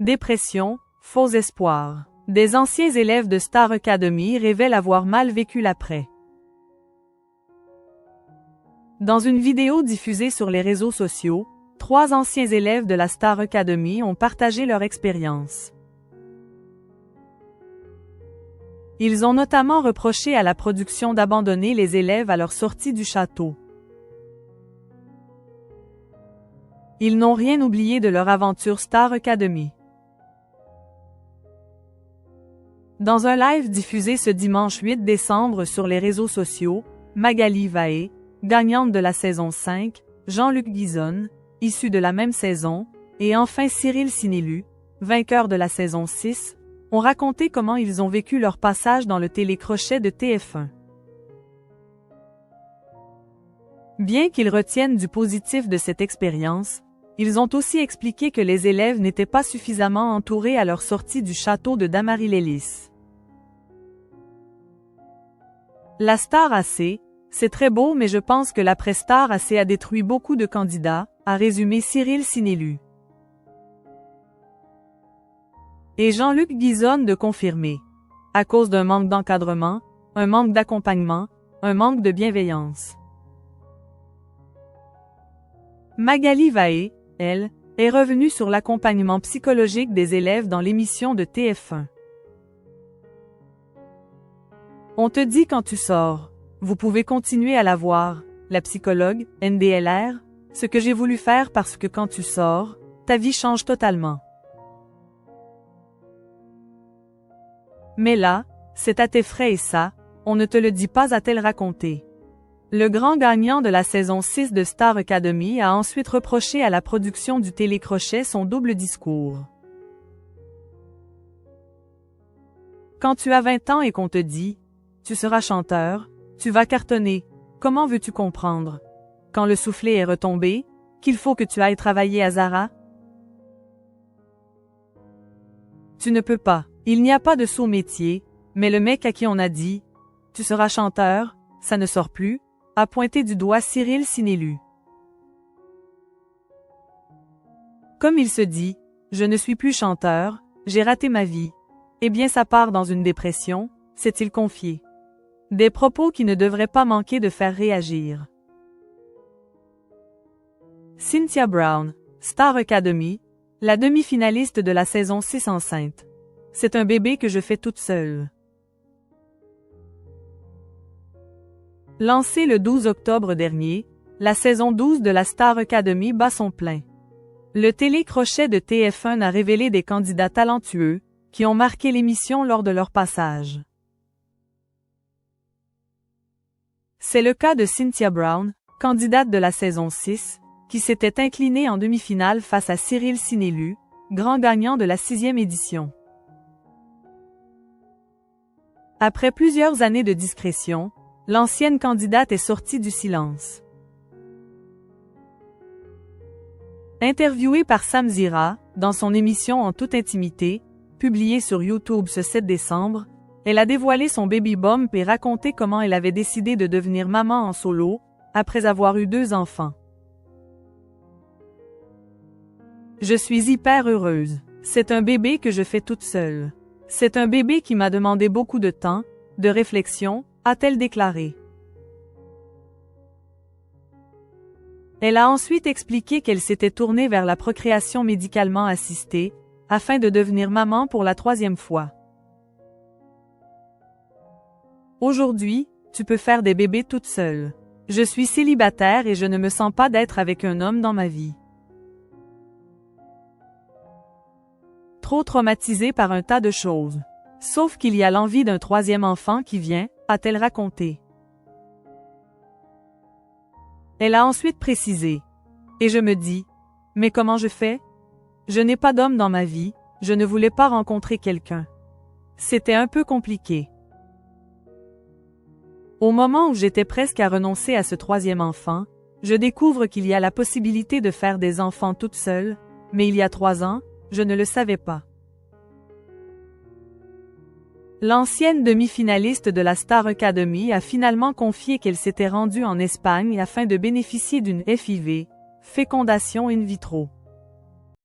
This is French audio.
Dépression, faux espoir. Des anciens élèves de Star Academy révèlent avoir mal vécu l'après. Dans une vidéo diffusée sur les réseaux sociaux, 3 anciens élèves de la Star Academy ont partagé leur expérience. Ils ont notamment reproché à la production d'abandonner les élèves à leur sortie du château. Ils n'ont rien oublié de leur aventure Star Academy. Dans un live diffusé ce dimanche 8 décembre sur les réseaux sociaux, Magali Vaé, gagnante de la saison 5, Jean-Luc Guizon, issu de la même saison, et enfin Cyril Sinélu, vainqueur de la saison 6, ont raconté comment ils ont vécu leur passage dans le télécrochet de TF1. Bien qu'ils retiennent du positif de cette expérience, ils ont aussi expliqué que les élèves n'étaient pas suffisamment entourés à leur sortie du château de Damary-Lélis. La Star AC, c'est très beau mais je pense que l'après-Star AC a détruit beaucoup de candidats, a résumé Cyril Sinélu. Et Jean-Luc Guizon de confirmer. À cause d'un manque d'encadrement, un manque d'accompagnement, un manque de bienveillance. Magali Vaé, elle, est revenue sur l'accompagnement psychologique des élèves dans l'émission de TF1. On te dit quand tu sors, vous pouvez continuer à la voir, la psychologue, NDLR, ce que j'ai voulu faire parce que quand tu sors, ta vie change totalement. Mais là, c'est à tes frais et ça, on ne te le dit pas, a-t-elle raconté. Le grand gagnant de la saison 6 de Star Academy a ensuite reproché à la production du télécrochet son double discours. Quand tu as 20 ans et qu'on te dit « Tu seras chanteur, tu vas cartonner, comment veux-tu comprendre? Quand le soufflet est retombé, qu'il faut que tu ailles travailler à Zara? Tu ne peux pas, il n'y a pas de sous-métier, mais le mec à qui on a dit « Tu seras chanteur, ça ne sort plus », a pointé du doigt Cyril Sinélu. Comme il se dit, je ne suis plus chanteur, j'ai raté ma vie. Eh bien ça part dans une dépression, s'est-il confié. Des propos qui ne devraient pas manquer de faire réagir. Cynthia Brown, Star Academy, la demi-finaliste de la saison 6 enceinte. C'est un bébé que je fais toute seule. Lancée le 12 octobre dernier, la saison 12 de la Star Academy bat son plein. Le télécrochet de TF1 a révélé des candidats talentueux, qui ont marqué l'émission lors de leur passage. C'est le cas de Cynthia Brown, candidate de la saison 6, qui s'était inclinée en demi-finale face à Cyril Sinélu, grand gagnant de la 6e édition. Après plusieurs années de discrétion, l'ancienne candidate est sortie du silence. Interviewée par Sam Zira, dans son émission En toute intimité, publiée sur YouTube ce 7 décembre, elle a dévoilé son baby bump et raconté comment elle avait décidé de devenir maman en solo, après avoir eu 2 enfants. Je suis hyper heureuse. C'est un bébé que je fais toute seule. C'est un bébé qui m'a demandé beaucoup de temps, de réflexion, a-t-elle déclaré. Elle a ensuite expliqué qu'elle s'était tournée vers la procréation médicalement assistée, afin de devenir maman pour la 3e fois. Aujourd'hui, tu peux faire des bébés toute seule. Je suis célibataire et je ne me sens pas d'être avec un homme dans ma vie. Trop traumatisée par un tas de choses. Sauf qu'il y a l'envie d'un 3e enfant qui vient, a-t-elle raconté. Elle a ensuite précisé. Et je me dis, mais comment je fais? Je n'ai pas d'homme dans ma vie, je ne voulais pas rencontrer quelqu'un. C'était un peu compliqué. Au moment où j'étais presque à renoncer à ce 3e enfant, je découvre qu'il y a la possibilité de faire des enfants toute seule, mais il y a 3 ans, je ne le savais pas. L'ancienne demi-finaliste de la Star Academy a finalement confié qu'elle s'était rendue en Espagne afin de bénéficier d'une FIV, fécondation in vitro.